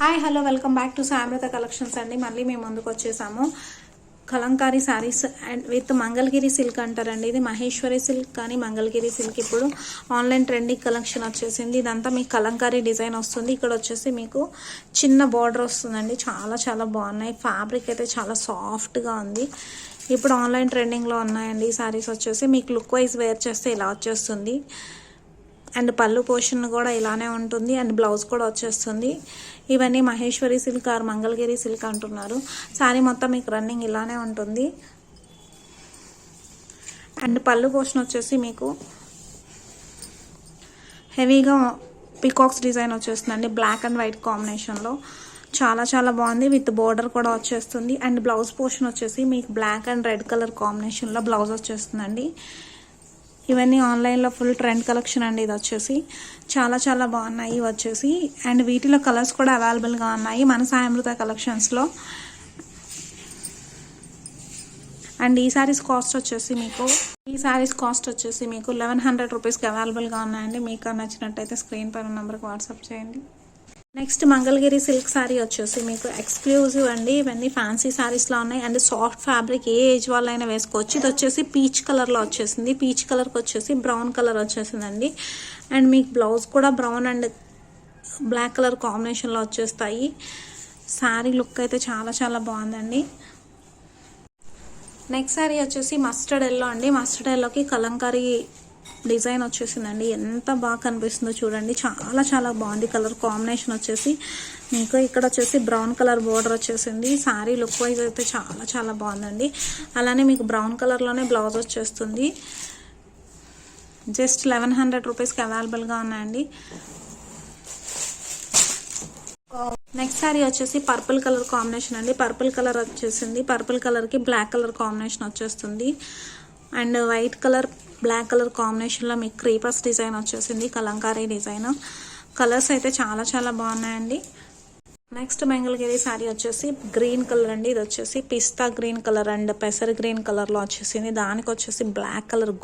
Hi hello welcome back to సామృత collections అండి. మళ్ళీ మేము ముందుకు వచ్చేసాము. Kalamkari saris and with Mangalagiri silk అంటారండి. ఇది మహేశ్వరి సిల్క్ కానీ మంగళగిరి సిల్క్ ఇప్పుడు ఆన్లైన్ ట్రెండింగ్ కలెక్షన్ వచ్చేసింది. ఇదంతా మీకు కలంకారీ డిజైన్ వస్తుంది. ఇక్కడ వచ్చేసి మీకు చిన్న బార్డర్ వస్తుందండి. చాలా చాలా బాగున్నాయి. ఫ్యాబ్రిక్ అయితే చాలా సాఫ్ట్గా ఉంది. ఇప్పుడు ఆన్లైన్ ట్రెండింగ్లో ఉన్నాయండి ఈ శారీస్ వచ్చేసి. మీకు లుక్ వైజ్ వేర్ చేస్తే ఇలా వచ్చేస్తుంది. అండ్ పళ్ళు పోర్షన్ కూడా ఇలానే ఉంటుంది. అండ్ బ్లౌజ్ కూడా వచ్చేస్తుంది. ఇవన్నీ Maheshwari silk or Mangalagiri silk అంటున్నారు. శారీ మొత్తం మీకు రన్నింగ్ ఇలానే ఉంటుంది. అండ్ పళ్ళు పోర్షన్ వచ్చేసి మీకు హెవీగా పికాక్స్ డిజైన్ వచ్చేస్తుందండి. బ్లాక్ అండ్ వైట్ కాంబినేషన్లో చాలా చాలా బాగుంది. విత్ బోర్డర్ కూడా వచ్చేస్తుంది. అండ్ బ్లౌజ్ పోర్షన్ వచ్చేసి మీకు బ్లాక్ అండ్ రెడ్ కలర్ కాంబినేషన్లో బ్లౌజ్ వచ్చేస్తుందండి. ఇవన్నీ ఆన్లైన్లో ఫుల్ ట్రెండ్ కలెక్షన్ అండి. ఇది వచ్చేసి చాలా చాలా బాగున్నాయి వచ్చేసి. అండ్ వీటిలో కలర్స్ కూడా అవైలబుల్గా ఉన్నాయి మన సామృత కలెక్షన్స్లో. అండ్ ఈ శారీస్ కాస్ట్ వచ్చేసి మీకు 1100 రూపీస్కి అవైలబుల్గా ఉన్నాయండి. మీకు నచ్చినట్టయితే స్క్రీన్ పైన నెంబర్కి వాట్సాప్ చేయండి. నెక్స్ట్ మంగళగిరి సిల్క్ శారీ వచ్చేసి మీకు ఎక్స్క్లూజివ్ అండి. ఇవన్నీ ఫ్యాన్సీ శారీస్లో ఉన్నాయి. And soft fabric A age వాళ్ళైనా వేసుకోవచ్చు. ఇది వచ్చేసి పీచ్ కలర్లో వచ్చేసింది. పీచ్ కలర్కి వచ్చేసి బ్రౌన్ కలర్ వచ్చేసిందండి. అండ్ మీకు బ్లౌజ్ కూడా బ్రౌన్ అండ్ బ్లాక్ కలర్ కాంబినేషన్లో వచ్చేస్తాయి. శారీ లుక్ అయితే చాలా చాలా బాగుందండి. నెక్స్ట్ శారీ వచ్చేసి మస్టర్డ్ ఎల్లో అండి. మస్టర్డ్ ఎల్లోకి కలంకారీ డిజైన్ వచ్చేసిందండి. ఎంత బాగా కనిపిస్తుందో చూడండి. చాలా చాలా బాగుంది. కలర్ కాంబినేషన్ వచ్చేసి మీకు ఇక్కడ వచ్చేసి బ్రౌన్ కలర్ బోర్డర్ వచ్చేసింది. శారీ లుక్ వైజ్ అయితే చాలా చాలా బాగుందండి. అలానే మీకు బ్రౌన్ కలర్లోనే బ్లౌజ్ వచ్చేస్తుంది. జస్ట్ 1100 రూపీస్కి అవైలబుల్గా ఉన్నాయండి. నెక్స్ట్ శారీ వచ్చేసి పర్పుల్ కలర్ కాంబినేషన్ అండి. పర్పుల్ కలర్ వచ్చేసింది. పర్పుల్ కలర్కి బ్లాక్ కలర్ కాంబినేషన్ వచ్చేస్తుంది. And white colour black colour కాంబినేషన్లో మీకు క్రీపర్స్ డిజైన్ వచ్చేసింది. కలంకారీ డిజైన్. కలర్స్ అయితే చాలా చాలా బాగున్నాయండి. నెక్స్ట్ మంగళగిరి శారీ వచ్చేసి గ్రీన్ కలర్ అండి. ఇది వచ్చేసి పిస్తా గ్రీన్ కలర్ అండ్ పెసర్ గ్రీన్ కలర్లో వచ్చేసింది. దానికి వచ్చేసి black colour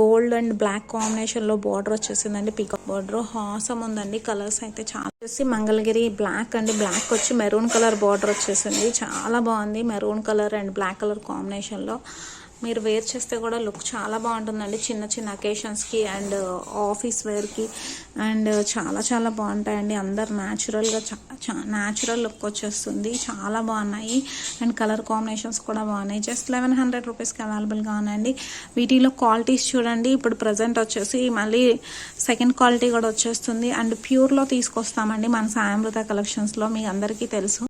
gold and black కాంబినేషన్లో బార్డర్ వచ్చేసిందండి. పికప్ బార్డర్ హాసం ఉందండి. కలర్స్ అయితే చాలా వచ్చేసి మంగళగిరి బ్లాక్ అండి. బ్లాక్ వచ్చి మెరూన్ కలర్ బార్డర్ వచ్చేసింది. చాలా బాగుంది. Maroon colour and black colour కాంబినేషన్లో మీరు వేర్ చేస్తే కూడా లుక్ చాలా బాగుంటుందండి. చిన్న చిన్న అకేషన్స్కి అండ్ ఆఫీస్ వేర్కి అండ్ చాలా చాలా బాగుంటాయండి. అందరు న్యాచురల్గా న్యాచురల్ లుక్ వచ్చేస్తుంది. చాలా బాగున్నాయి. అండ్ కలర్ కాంబినేషన్స్ కూడా బాగున్నాయి. జస్ట్ 1100 రూపీస్కి అవైలబుల్గా ఉన్నాయండి. వీటిలో క్వాలిటీస్ చూడండి. ఇప్పుడు ప్రజెంట్ వచ్చేసి మళ్ళీ సెకండ్ క్వాలిటీ కూడా వచ్చేస్తుంది. అండ్ ప్యూర్లో తీసుకొస్తామండి మన సామృత కలెక్షన్స్లో. మీ అందరికీ తెలుసు.